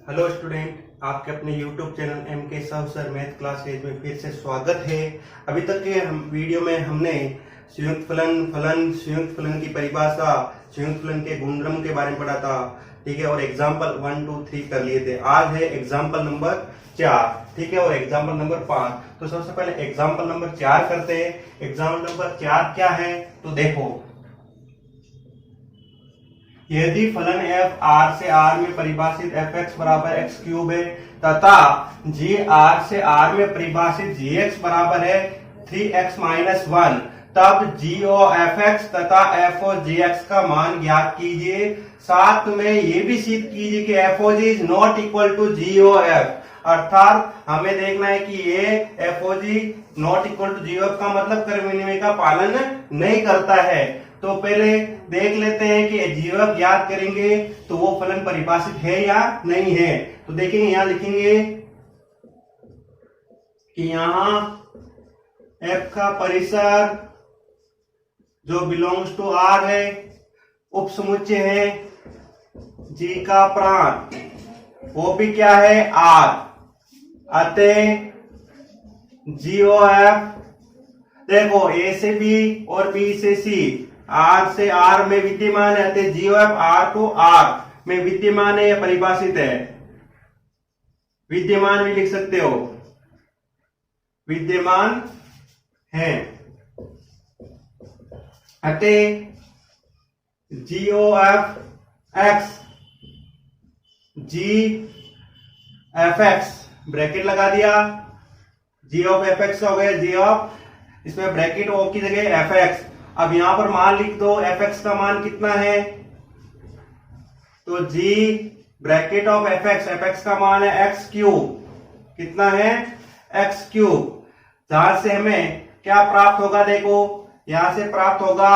Hello student, आपके अपने YouTube channel M के साहू सर मैथ क्लासेज में फिर से स्वागत है। अभी तक के वीडियो में हमने संयुक्त फलन, संयुक्त फलन की परिभाषा, संयुक्त फलन के गुणधर्म के बारे में पढ़ा था, ठीक है। और एग्जाम्पल 1, 2, 3 कर लिए थे। आज है एग्जाम्पल नंबर 4, ठीक है, और एग्जाम्पल नंबर 5। तो सबसे पहले एग्जाम्पल नंबर 4 करते हैं। एग्जाम्पल नंबर 4 क्या है, तो देखो, यदि फलन f r से r में परिभाषित fx बराबर x क्यूब है तथा g r से r में परिभाषित gx बराबर है 3x माइनस 1, तब g of fx तथा f of gx का मान ज्ञात कीजिए। साथ में ये भी सिद्ध कीजिए कि f of g is not equal to g of f। अर्थात हमें देखना है कि ये f of g not equal to g of f का मतलब क्रम विनिमय का पालन नहीं करता है। तो पहले देख लेते हैं कि g of f ज्ञात करेंगे तो वो फलन परिभाषित है या नहीं है। तो देखेंगे, यहां लिखेंगे कि यहां f का परिसर जो बिलोंग्स टू r है, उपसमुच्चय है g का प्रांत, वो भी क्या है r। अतः g of f देखो a से b और b से c, r से r में विद्यमान है, अतः g of f r को r में विद्यमान है या परिभाषित है। विद्यमान भी लिख सकते हो, विद्यमान है। अतः g of f x g f x bracket लगा दिया, g of f x हो गया g of, इसमें ब्रैकेट o की जगह f x। अब यहां पर मान लिख दो, fx का मान कितना है, तो g ब्रैकेट ऑफ fx का मान है x क्यूब। कितना है, x क्यूब। जहां से हमें क्या प्राप्त होगा, देखो यहां से प्राप्त होगा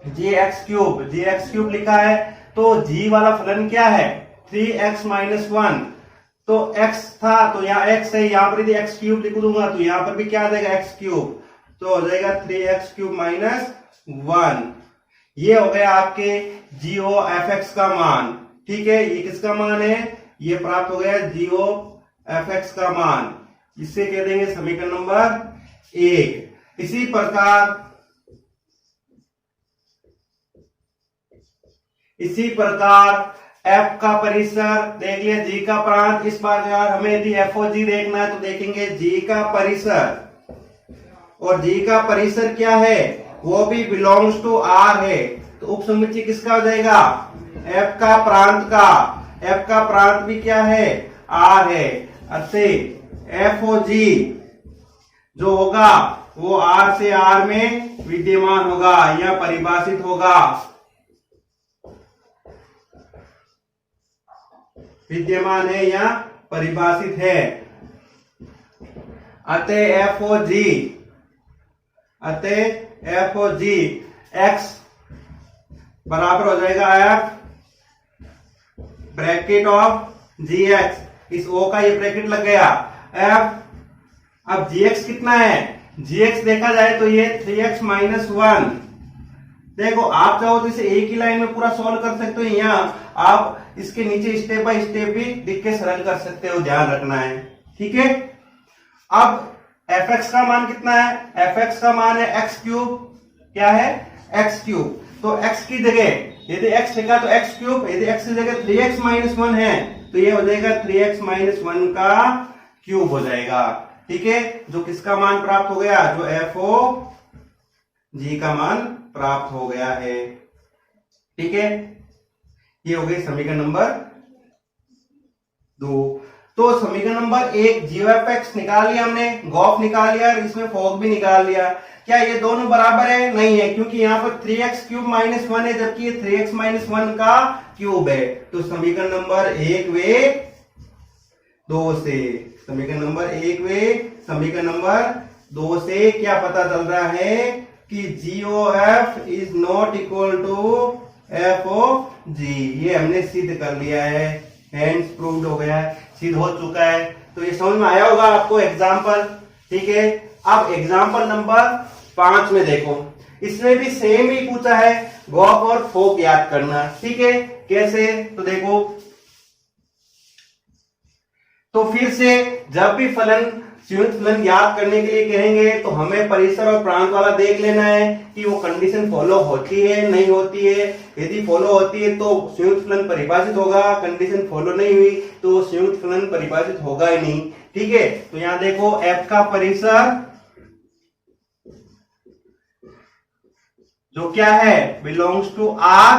gx क्यूब लिखा है। तो g वाला फलन क्या है, 3x माइनस 1। तो x था तो यहाँ x है, यहाँ पर यदि x क्यूब लिख दूंगा तो यहाँ पर भी क्या आ जाएगा x क्यूब, तो हो जाएगा 3x क्यूब माइनस 1। ये हो गया आपके g of fx का मान, ठीक है। ये किसका मान है, ये प्राप्त हो गया g of fx का मान। इससे कह देंगे समीकरण नंबर 1। इसी प्रकार f का परिसर देख लिया, g का प्रांत। इस बार अगर हमें यदि f और g देखना है तो देखेंगे g का परिसर, और g का परिसर क्या है, वो भी बिलोंग्स टू r है। तो उपसमुच्चय किसका हो जाएगा, f का प्रांत का। f का प्रांत भी क्या है, r है। अतः f और g जो होगा वो r से r में विद्यमान होगा या परिभाषित होगा, विद्यमान है या परिभाषित है। अतः f और g x बराबर हो जाएगा f ब्रैकेट ऑफ gx। इस o का ये ब्रैकेट लग गया f। अब gx कितना है, gx देखा जाए तो ये 3x माइनस 1। देखो आप चाहो तो इसे एक ही लाइन में पूरा सॉल्व कर सकते हो, यहाँ आप इसके नीचे स्टेप बाय स्टेप भी लिख के सरल कर सकते हो, ध्यान रखना है, ठीक है। अब fx का मान कितना है, fx का मान है x क्यूब। क्या है, x क्यूब। तो x की जगह यदि x लिखा तो x क्यूब, यदि x की जगह 3x माइनस 1 है तो ये हो जाएगा 3x माइनस 1 का क्यूब हो जाएगा, ठीक है। जो किसका मान प्राप्त हो गया, जो f o g का मान प्राप्त हो गया है, ठीक है। ये हो गई समीकरण नंबर 2। तो समीकरण नंबर 1 g of f निकाल लिया हमने, गॉफ निकाल लिया, इसमें फोग भी निकाल लिया। क्या ये दोनों बराबर है, नहीं है, क्योंकि यहाँ पर 3x क्यूब माइनस 1 है, जबकि ये 3x माइनस 1 का क्यूब है। तो समीकरण नंबर 1 वे 2 से, समीकरण नंबर 1 वे समीकरण नंबर 2 से क्या पता चल रहा है कि g of f is not equal to f of g। ये हमने सिद्ध कर लिया है, हेंस प्रूव्ड हो गया है, सिद्ध हो चुका है। तो ये समझ में आया होगा आपको एग्जाम्पल, ठीक है। अब एग्जाम्पल नंबर 5 में देखो, इसमें भी सेम ही पूछा है, गॉफ और फोक याद करना, ठीक है। कैसे, तो देखो तो फिर से जब भी फलन संयुक्त फलन याद करने के लिए कहेंगे तो हमें परिसर और प्रांत वाला देख लेना है कि वो कंडीशन फॉलो होती है नहीं होती है। यदि फॉलो होती है तो संयुक्त फलन परिभाषित होगा, कंडीशन फॉलो नहीं हुई तो संयुक्त फलन परिभाषित होगा ही नहीं। ठीक है, तो यहां देखो f का परिसर जो क्या है बिलोंग्स टू R,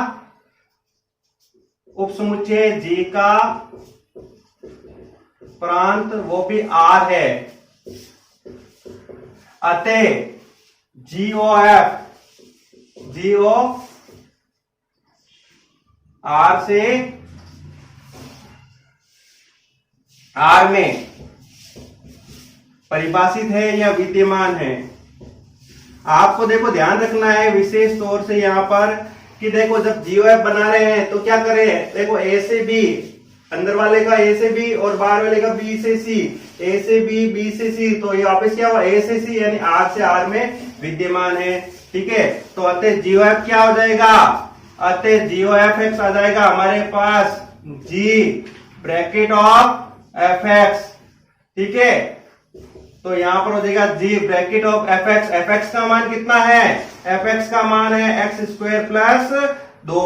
उपसमुच्चय G का प्रांत वो भी R है, अतः GOF GO R से R में परिभाषित है या विद्यमान है। आपको देखो ध्यान रखना है विशेष तौर से यहां पर कि देखो जब GOF बना रहे हैं तो क्या करें, देखो A से B, अंदर वाले का A से B और बाहर वाले का B से C, A से B, B से C, तो ये वापस क्या हुआ A से C यानी R से R में विद्यमान है। ठीक है, तो अतः GOF क्या हो जाएगा, अतः GOFX आ जाएगा हमारे पास G ब्रैकेट ऑफ fx। ठीक है, तो यहां पर हो जाएगा G bracket of fx। fx का मान कितना है, fx का मान है x स्क्वायर प्लस 2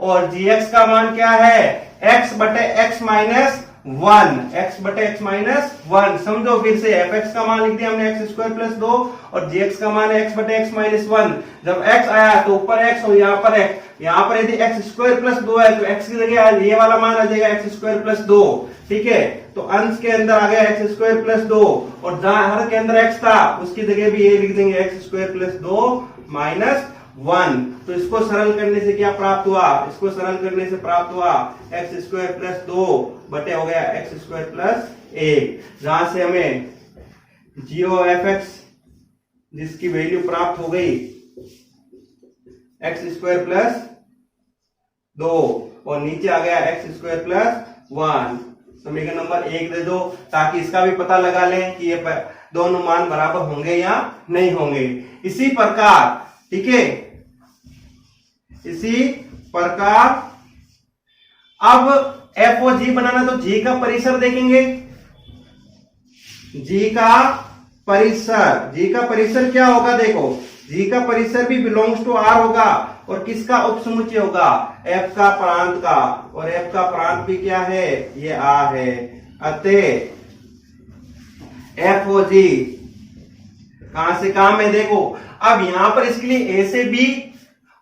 और gx का मान क्या है x बटे x माइनस 1, x बटे x माइनस 1। समझो फिर से fx का मान लिख दिया हमने x स्क्वायर प्लस 2 और gx का मान है x बटे x माइनस 1। जब x आया तो ऊपर x और यहाँ पर x, यहाँ पर यदि x स्क्वायर प्लस 2 है तो x की जगह ये वाला मान आ जाएगा x स्क्वायर प्लस 2। ठीक है, तो अंश के अंदर आ गया x स्क्वायर प्लस 2 और जहां हर के अंदर x था उसकी जगह भी ये लिख देंगे x स्क्वायर प्लस 2 माइनस 1। तो इसको सरल करने से क्या प्राप्त हुआ, इसको सरल करने से प्राप्त हुआ x स्क्वायर प्लस 2 बटे हो गया x स्क्वायर प्लस 1, जहां से हमें GOFX जिसकी वैल्यू प्राप्त हो गई x स्क्वायर प्लस 2 और नीचे आ गया x स्क्वायर प्लस 1। समीकरण नंबर 1 दे दो ताकि इसका भी पता लगा लें कि ये दोनों मान बराबर होंगे या नहीं होंगे। इसी प्रकार, ठीक है, इसी प्रकार अब f और g बनाना तो g का परिसर देखेंगे। g का परिसर क्या होगा, देखो g का परिसर भी बिलोंग्स टू R होगा और किसका उपसमुच्चय होगा, f का प्रांत का, और f का प्रांत भी क्या है, ये R है। अतः f और g कहां से कहां में, देखो अब यहां पर इसके लिए a से b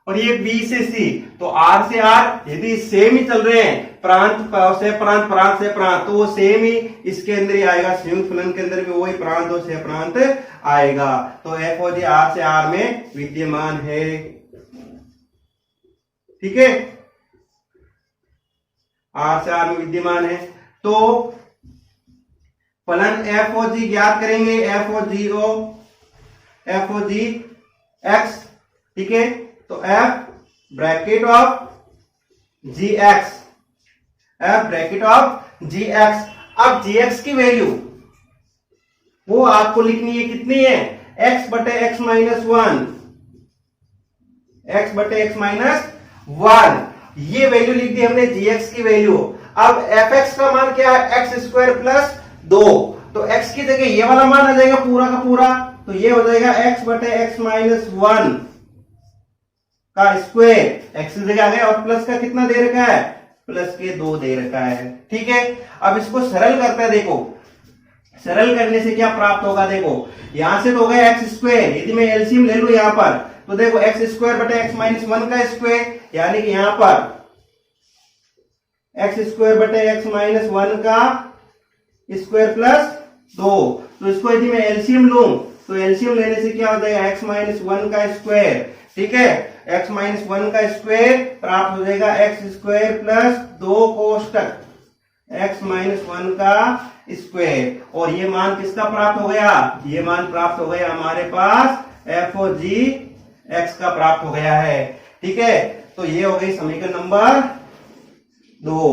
और ये b से c, तो R से R यदि सेम ही चल रहे हैं, प्रांत से प्रांत, प्रांत से प्रांत, तो वो सेम ही इसके अंदर ही आएगा, संयुक्त फलन के अंदर भी वही प्रांत और से प्रांत आएगा। तो f और g R से R में विद्यमान है। ठीक है, R से R में विद्यमान है। तो फलन f और g ज्ञात करेंगे, f और g x। ठीक है, तो f bracket of gx, f bracket of gx। अब gx की वैल्यू वो आपको लिखनी है, कितनी है, x बटे x माइनस 1, x बटे x माइनस 1, ये वैल्यू लिख दी हमने gx की वैल्यू। अब fx का मान क्या है, x स्क्वायर प्लस 2, तो x की जगह ये वाला मान आ जाएगा पूरा का पूरा, तो ये हो जाएगा x बटे x माइनस 1 का स्क्वायर, x की जगह आ गया और प्लस का कितना दे रखा है, प्लस के 2 दे रखा है। ठीक है, अब इसको सरल करते हैं, देखो सरल करने से क्या प्राप्त होगा, देखो यहां से तो हो गया x स्क्वायर, यदि मैं एलसीएम ले लूं यहां पर तो देखो x स्क्वायर बटे x माइनस 1 का स्क्वायर, यानी कि यहां पर x स्क्वायर बटे x माइनस 1 का स्क्वायर प्लस 2। तो इसको यदि मैं एलसीएम लूं तो एलसीएम लेने से क्या हो जाएगा, x माइनस 1 का स्क्वायर। ठीक है, x माइनस 1 का स्क्वायर प्राप्त हो जाएगा x square plus 2 कोष्टक x minus 1 का स्क्वायर, और ये मान किसका प्राप्त हो गया, ये मान प्राप्त हो गया हमारे पास f और g x का प्राप्त हो गया है। ठीक है, तो ये हो गई समीकरण नंबर 2।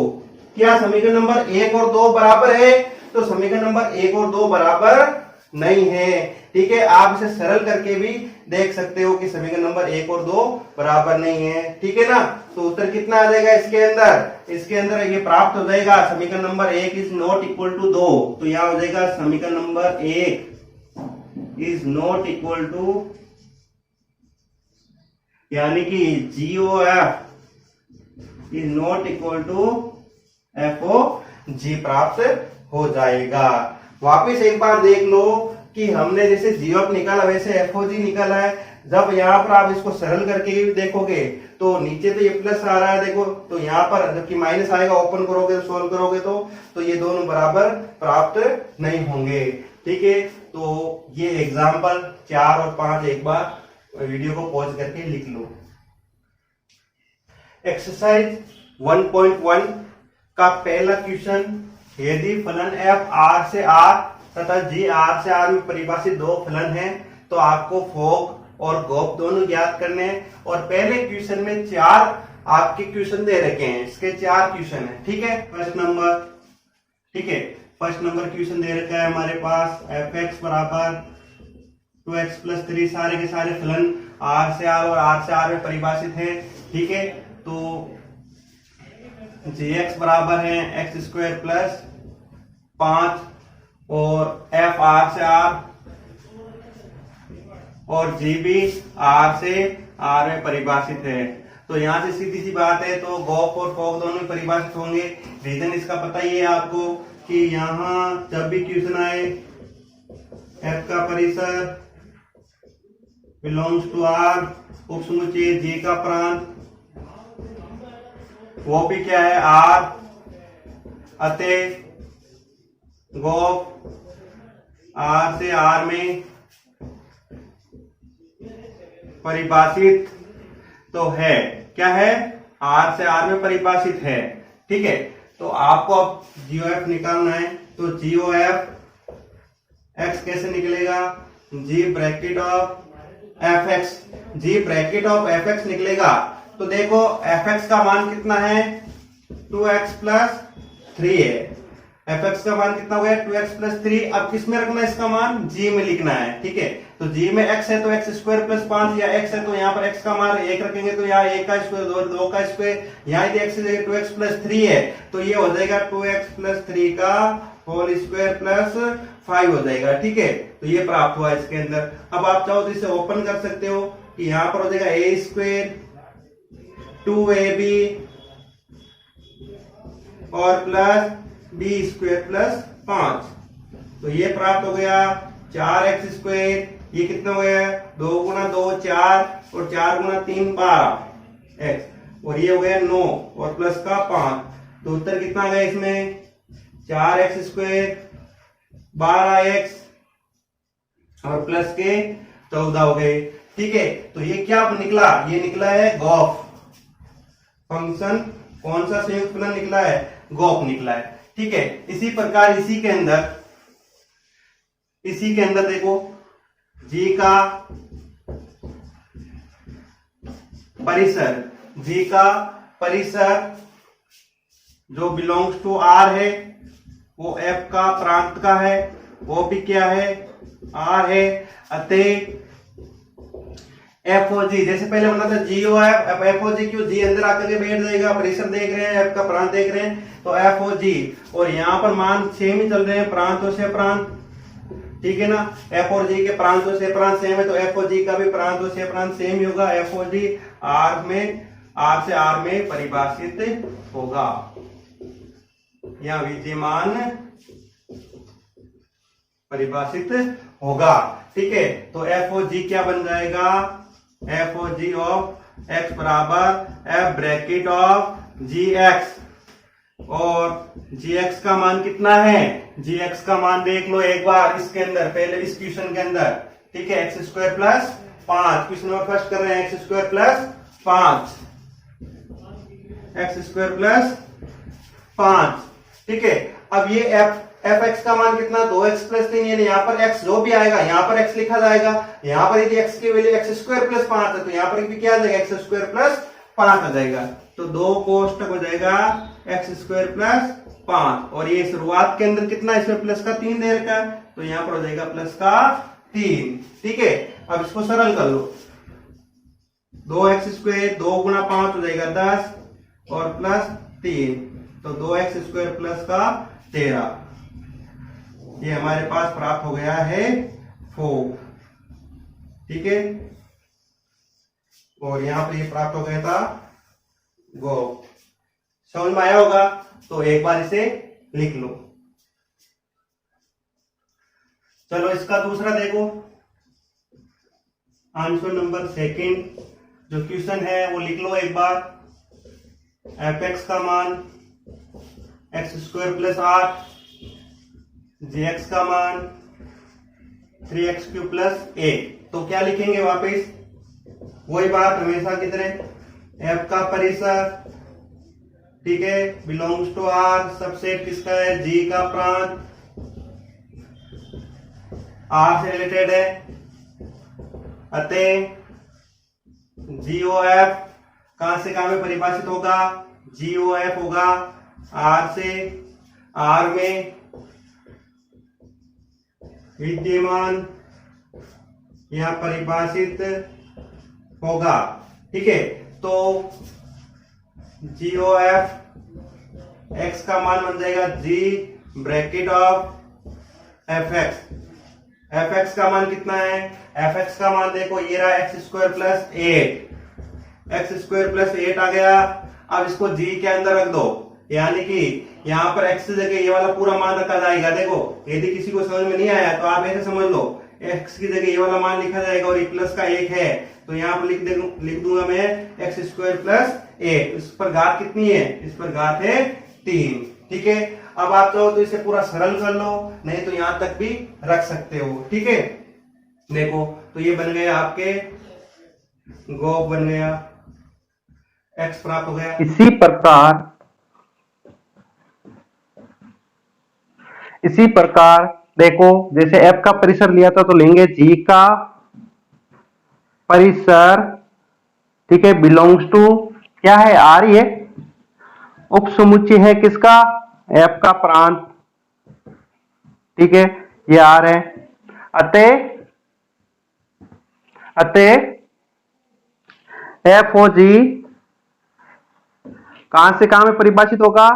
क्या समीकरण नंबर 1 और 2 बराबर है, तो समीकरण नंबर 1 और 2 बराबर नहीं है। ठीक है, आप इसे सरल करके भी देख सकते हो कि समीकरण नंबर 1 और 2 बराबर नहीं है। ठीक है ना, तो उत्तर कितना आ जाएगा इसके अंदर, इसके अंदर ये प्राप्त हो जाएगा समीकरण number 1 is not equal to 2, तो यहां हो जाएगा समीकरण number 1 is not equal to, यानी कि GOF is not equal to FOG प्राप्त हो जाएगा। वापिस एक बार देख लो कि हमने जैसे GOF निकाला वैसे FOG निकाला है। जब यहाँ पर आप इसको सरल करके देखोगे तो नीचे तो ये प्लस आ रहा है देखो, तो यहाँ पर जबकि माइनस आएगा, ओपन करोगे सोल्व करोगे तो ये दोनों बराबर प्राप्त नहीं होंगे। ठीक है, तो ये एग्जाम्पल 4 और 5 एक बार वीडियो को पॉज करके लिख लो। एक्सरसाइज 1.1 का पहला क्वेश्चन, यदि फलन f R से R तथा G R से R में परिभाषित दो फलन हैं तो आपको फोक और गोप दोनों ज्ञात करने हैं। और पहले क्वेश्चन में 4 आपके क्वेश्चन दे रखे हैं, इसके 4 क्वेश्चन है। ठीक है, फर्स्ट नंबर, ठीक है, फर्स्ट नंबर क्वेश्चन दे रखा है हमारे पास fx बराबर 2x प्लस 3, सारे के सारे फलन R से R और R से R में परिभाषित है। ठीक है, तो gx बराबर है एक्स स्क्वायर प्लस 5 और f R से R और g भी R से R में परिभाषित है। तो यहां से सीधी सी बात है, तो गोप और फोक दोनों परिभाषित होंगे। रीजन इसका पता ही है आपको कि यहां जब भी क्वेश्चन आए f का परिसर बिलोंग्स टू R, उपसमुच्चय G का प्रांत वो भी क्या है R, अतः गोप R से R में परिभाषित तो है। क्या है? R से R में परिभाषित है। ठीक है, तो आपको अब GOF निकालना है, तो GOF x कैसे निकलेगा? G bracket of fx, G bracket of fx निकलेगा। तो देखो fx का मान कितना है? 2x प्लस 3 है। fx का मान कितना हो गया? 2x plus 3। अब किस में रखना है इसका मान? g में लिखना है। ठीक है, तो g में x है तो x स्क्वायर प्लस 5, या x है तो यहाँ पर x का मान 1 रखेंगे तो यहाँ 1 का स्क्वायर 2 का स्क्वायर, यहाँ यदि x की जगह 2x प्लस 3 है तो ये हो जाएगा 2x प्लस 3 का होल स्क्वायर प्लस 5 हो जाएगा। ठीक है, तो ये प्राप्त हुआ इसके अंदर। अब आप चाहो तो इसे ओपन कर सकते हो कि यहाँ पर हो जाएगा a स्क्वायर 2ab और प्लस b स्क्वायर प्लस 5, तो ये प्राप्त हो गया 4x स्क्वायर, ये कितना हो गया? 2 गुना 2 4 और 4 गुना 3 12 x, और ये हो गया 9 और प्लस का 5, तो उत्तर कितना गया इसमें? 4x स्क्वायर 12x और प्लस के 14 हो गए। ठीक है, तो ये क्या निकला? ये निकला है गॉफ फंक्शन। कौन सा संयुक्त फलन निकला है? गॉफ निकला है। ठीक है, इसी प्रकार इसी के अंदर देखो g का परिसर जो बिलोंग्स टू R है वो f का प्रांत का है, वो भी क्या है? R है। अतः FOG जैसे पहले बना था GOF, अब FOG क्यों? G अंदर आकर के बैठ जाएगा, परिसर देख रहे हैं, f का प्रांत देख रहे हैं, तो FOG, और यहाँ पर मान सेम ही चल रहे हैं, प्रांतों से प्रांत। ठीक है ना, f और g के प्रांतों से प्रांत सेम है, तो FOG का भी प्रांतों से प्रांत सेम ही होगा। FOG R से R में परिभाषित होगा या विद्यमान परिभाषित होगा। ठीक है, तो FOG क्या बन जाएगा? FOG ऑफ x बराबर f ब्रैकेट ऑफ gx, और gx का मान कितना है? gx का मान देख लो एक बार इसके अंदर, पहले इस क्वेश्चन के अंदर। ठीक है, x square plus 5, question number first कर रहे हैं, x square plus 5, x square plus 5। ठीक है, अब ये fx का मान कितना? 2x प्लस 3, यानी यहाँ पर x जो भी आएगा यहाँ पर x लिखा जाएगा। यहाँ पर यदि x की वैल्यू एक्स स्क्वायर प्लस 5 है तो यहाँ पर भी क्या आ जाएगा? एक्स स्क्वायर प्लस 5 आ जाएगा, तो 2 कोष्टक हो जाएगा एक्स स्क्वायर प्लस 5, और ये शुरुआत के अंदर कितना? इसमें प्लस का 3 दे रखा है, तो यहाँ पर हो जाएगा प्लस का 3। ठीक है, अब इसको सरल कर लो, 2x स्क्वायर 2 गुना 5 हो जाएगा 10 और प्लस 3, तो 2x² प्लस का 13, ये हमारे पास प्राप्त हो गया है 4। ठीक है, और यहां पर ये प्राप्त हो गया था गो। समझ में आया होगा, तो एक बार इसे लिख लो। चलो इसका दूसरा देखो, आंसर नंबर सेकंड जो क्वेश्चन है वो लिख लो एक बार। fx का मान x² प्लस 8, gx का मान 3x³ प्लस 8। तो क्या लिखेंगे वापस, वही बात हमेशा की तरह, f का परिसर, ठीक है, बिलोंग्स टू R, सबसेट किसका है, G का प्रांत, R से रिलेटेड है, अतः GOF कहां से कहां में परिभाषित होगा, GOF होगा R से R में विद्यमान, यहां परिभाषित होगा। ठीक है, तो GOF x का मान बन जाएगा G bracket of fx। fx का मान कितना है, fx का मान देखो ये रहा x² प्लस 8, x² प्लस 8 आ गया। अब इसको g के अंदर रख दो, यानी कि यहाँ पर x की जगह ये वाला पूरा मान रखा जाएगा। देखो यदि किसी को समझ में नहीं आया तो आप ऐसे समझ लो, x की जगह ये वाला मान लिखा जाएगा और ये प्लस का 1 है, तो यहाँ पर लिख दूंगा मैं x² प्लस 8। इस पर घात कितनी है, इस पर घात है 3। ठीक है, अब आप चाहो तो इसे पूरा सरल कर लो, नहीं तो यहां तक भी रख सकते हो। ठीक है, देखो तो ये बन गया आपके गोफ बन गया, x प्राप्त हो गया। इसी प्रकार देखो, जैसे f का परिसर लिया था तो लेंगे g का परिसर, ठीक है, बिलोंग्स टू क्या है, R, ये उप समुच्चय है किसका, f का प्रांत, ठीक है, ये R है। अतः f ओ g कहां से कहां में परिभाषित होगा,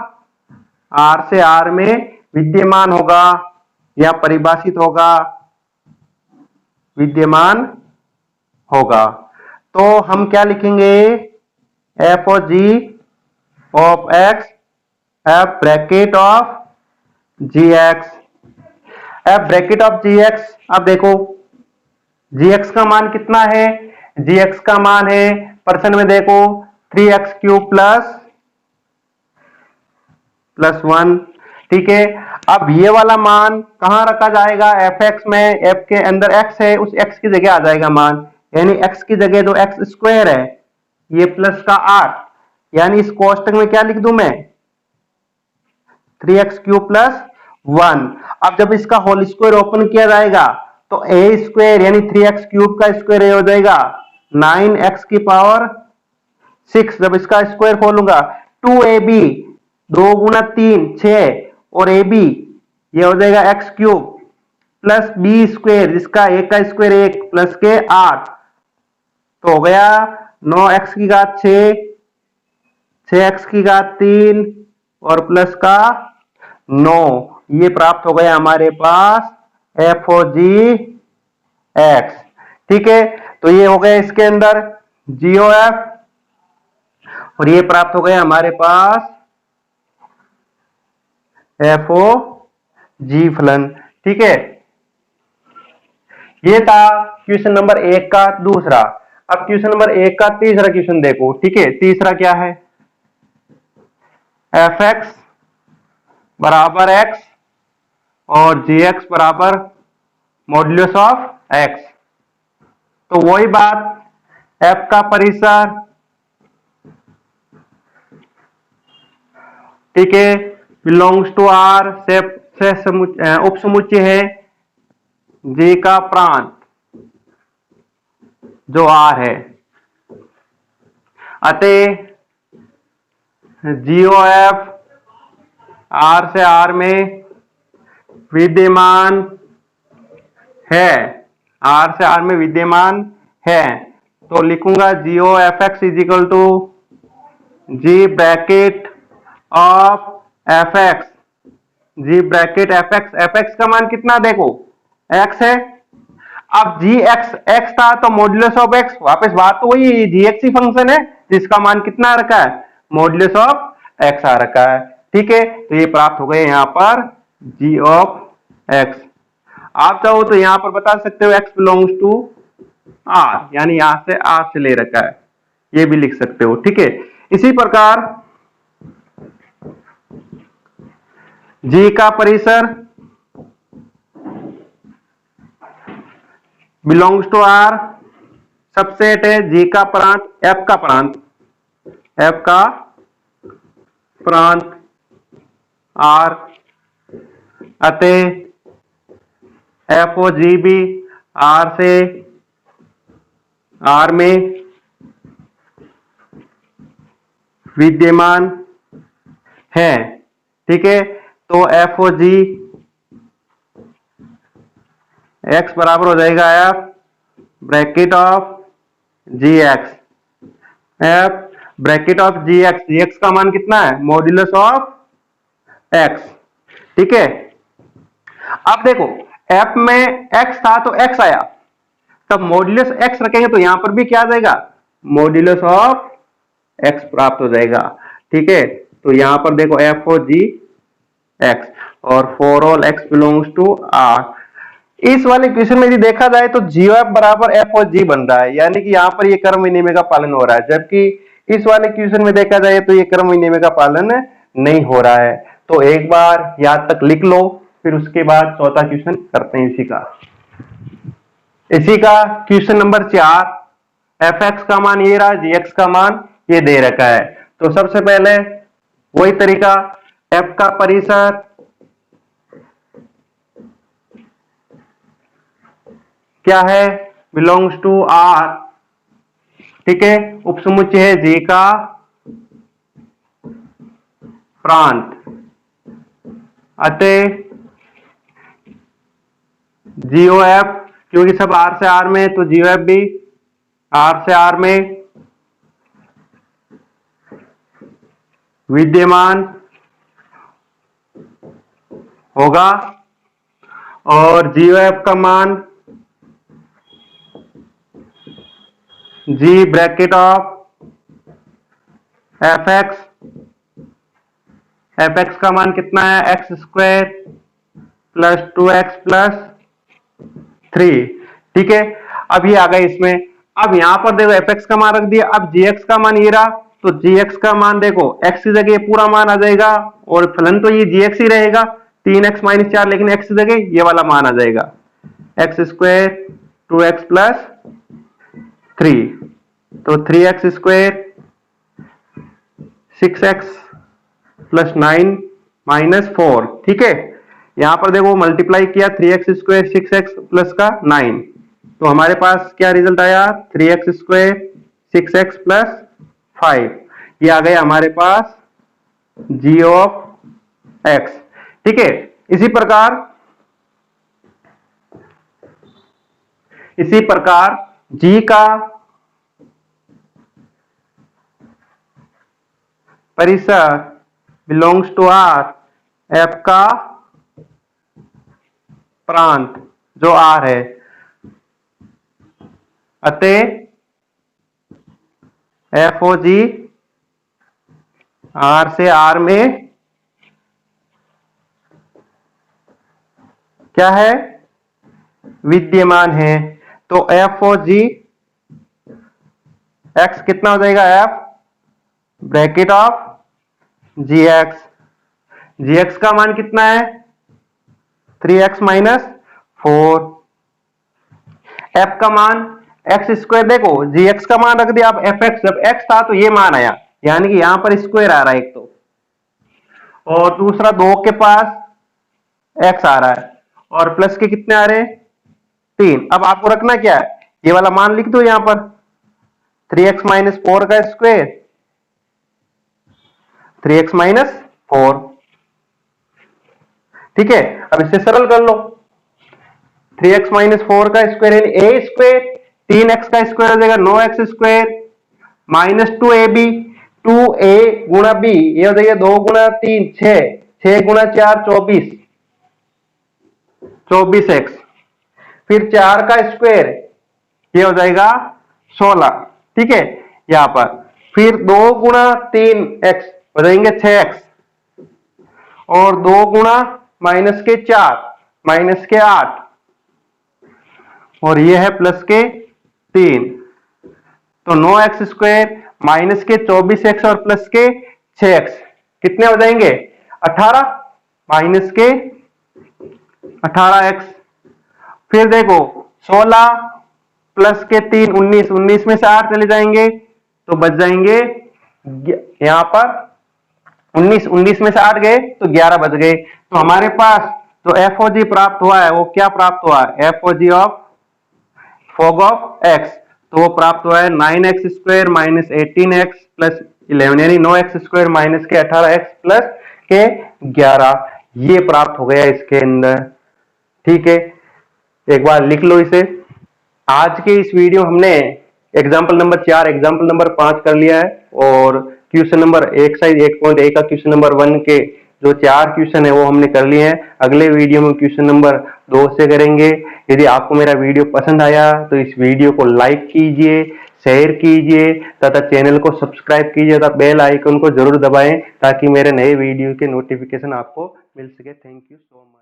R से R में विद्यमान होगा या परिभाषित होगा, विद्यमान होगा। तो हम क्या लिखेंगे, f o g of x, f bracket of gx, f bracket of gx। अब देखो gx का मान कितना है, gx का मान है परसेंट में देखो 3x³ प्लस 1। ठीक है, अब ये वाला मान कहां रखा जाएगा, fx में, f के अंदर x है, उस x की जगह आ जाएगा मान, यानी x की जगह जो x² है ये प्लस का 8, यानी इस कोष्टक में क्या लिख दूं मैं, 3x³ प्लस 1। अब जब इसका होल स्क्वायर ओपन किया जाएगा तो a² यानी 3x³ का स्क्वायर हो जाएगा 9x की पावर 6। जब इसका स्क्वायर खोलूंगा 2ab 2 गुना 3 6 और ab ये हो जाएगा x³ प्लस b² जिसका 1 का स्क्वायर 1 प्लस के 8, तो हो गया 9x की घात 6, 6x की घात 3 और प्लस का 9। ये प्राप्त हो गया हमारे पास f ओ g x। ठीक है, तो ये हो गया इसके अंदर GOF, और ये प्राप्त हो गया हमारे पास f ओ g फलन। ठीक है, ये था क्वेश्चन नंबर 1 का दूसरा। अब क्वेश्चन नंबर 1 का तीसरा क्वेश्चन देखो। ठीक है, तीसरा क्या है, fx बराबर x और gx बराबर मॉड्यूलस ऑफ x। तो वही बात, f का परिसर, ठीक है, बिलोंग्स टू R से उप समुच्चय है G का प्रांत जो R है, अतः GOF R से R में विद्यमान है, R से R में विद्यमान है, तो लिखूंगा GOFX is equal to G bracket of f x, g bracket f x, f x का मान कितना देखो एक्स है। अब जी एक्स, एक्स था तो मॉड्यूलस ऑफ एक्स, वापस बात तो वही है, जी एक्स ही फंक्शन है जिसका मान कितना आ रखा है, मॉड्यूलस ऑफ एक्स आ रखा है। ठीक है, तो ये प्राप्त हो गए यहां पर जी ऑफ एक्स। आप चाहो तो यहां पर बता सकते हो एक्स बिलोंग्स टू आर, यानी यहां से आर से ले रखा है, ये भी लिख सकते हो। ठीक है, इसी प्रकार जी का परिसर बिलोंग्स टू आर, सबसेट है जी का प्रांत, एफ का प्रांत, एफ का प्रांत आर, अतः एफ ओ जी भी आर से आर में विद्यमान है। ठीक है, तो एफ ओ जी एक्स बराबर हो जाएगा f bracket of g x, f bracket of g x का मान कितना है, मॉड्यूलस ऑफ एक्स। ठीक है, अब देखो एफ में एक्स था तो एक्स आया, तब मॉड्यूलस एक्स रखेंगे तो यहां पर भी क्या आ जाएगा, मॉड्यूलस ऑफ एक्स प्राप्त हो जाएगा। ठीक है, तो यहां पर देखो एफ ओ जी एक्स और for all x belongs to r. इस वाले क्वेश्चन में यदि देखा जाए तो जी एफ बराबर एफ और जी बन रहा है, यानी कि यहाँ पर ये कर्म विनिमय का पालन हो रहा है, जबकि इस वाले क्वेश्चन में देखा जाए तो ये कर्म विनिमय का पालन नहीं हो रहा है। तो एक बार यहाँ तक लिख लो, फिर उसके बाद चौथा क्वेश्चन करते हैं इसी का क्वेश्चन नंबर 4। एफ एक्स का मान ये रहा, जी एक्स का मान ये दे रखा है। तो सबसे पहले वही तरीका, एफ का परिसर क्या है, बिलोंग्स टू आर। ठीक है, उपसमुच्चय है जी का प्रांत, अतः जीओ एफ, क्योंकि सब आर से आर में, तो जीओ एफ भी आर से आर में विद्यमान होगा, और जीओ एफ का मान g bracket of f x, f x का मान कितना है, x square plus 2x plus 3। ठीक है, अब ये आ गए इसमें। अब यहां पर देखो एफ एक्स का मान रख दिया, अब जी एक्स का मान ये रहा, तो जी एक्स का मान देखो x की जगह पूरा मान आ जाएगा, और फलन तो ये जी एक्स ही रहेगा, 3x माइनस 4, लेकिन x की जगह ये वाला मान आ जाएगा, एक्स स्क्वायर 2x प्लस 3, तो 3x square 6x plus 9 minus 4। ठीक है, यहां पर देखो मल्टीप्लाई किया 3x स्क्वायर 6x प्लस का 9, तो हमारे पास क्या रिजल्ट आया, 3x स्क्वायर 6x प्लस 5, ये आ गया हमारे पास g ऑफ x। ठीक है, इसी प्रकार g का परिसर बिलोंग्स टू आर, f का प्रांत जो r है, अतः एफ ओ जी आर से आर में क्या है, विद्यमान है। तो एफ ओ जी एक्स कितना हो जाएगा, f bracket of g x, g x का मान कितना है, 3x माइनस 4, एफ का मान एक्स स्क्वायर, देखो जी एक्स का मान रख दिया, अब एफ एक्स, जब एक्स था तो ये मान आया, यानी कि यहां पर स्क्वायर आ रहा है एक तो, और दूसरा 2 के पास एक्स आ रहा है, और प्लस के कितने आ रहे हैं, 3। अब आपको रखना क्या है, ये वाला मान लिख दो यहां पर, 3x माइनस 4 का स्क्वायर, 3x माइनस 4। ठीक है, अब इसे सरल कर लो, 3x माइनस 4 का स्क्वायर यानी ए स्क्वायर, 3x का स्क्वायर हो जाएगा 9x square minus 2ab, 2a गुणा b, ये हो जाएगा 2 गुणा 3 6, 6 गुणा 4 24, 24x, फिर 4 का स्क्वायर ये हो जाएगा 16, ठीक है यहां पर, फिर 2 गुणा 3x हो जाएंगे 6x, और 2 गुणा माइनस के 4 माइनस के 8, और ये है प्लस के 3, तो 9x स्क्वायर माइनस के 24x और प्लस के 6x कितने हो जाएंगे 18, माइनस के 18x, फिर देखो 16 प्लस के 3 19, 19 में से 8 चले जाएंगे तो बच जाएंगे यहां पर 19, 19 में से 8 गए तो 11 बच गए। तो हमारे पास जो एफओजी प्राप्त हुआ है वो क्या प्राप्त हुआ है, FOG of fog of x, तो वो प्राप्त हुआ है 9x square minus 18x plus 11, यानी 9x स्क्वायर माइनस के 18x प्लस के 11, ये प्राप्त हो गया इसके अंदर, ठीक है एक बार लिख लो इसे। आज के इस वीडियो हमने एग्जाम्पल नंबर 4 एग्जाम्पल नंबर 5 कर लिया है, और क्वेश्चन नंबर एक्सरसाइज 1.1 का क्वेश्चन नंबर 1 के जो 4 क्वेश्चन है वो हमने कर लिए हैं। अगले वीडियो में क्वेश्चन नंबर 2 से करेंगे। यदि आपको मेरा वीडियो पसंद आया तो इस वीडियो को लाइक कीजिए, शेयर कीजिए तथा चैनल को सब्सक्राइब कीजिए तथा बेल आइकन को जरूर दबाएं ताकि मेरे नए वीडियो के नोटिफिकेशन आपको मिल सके। Thank you so much.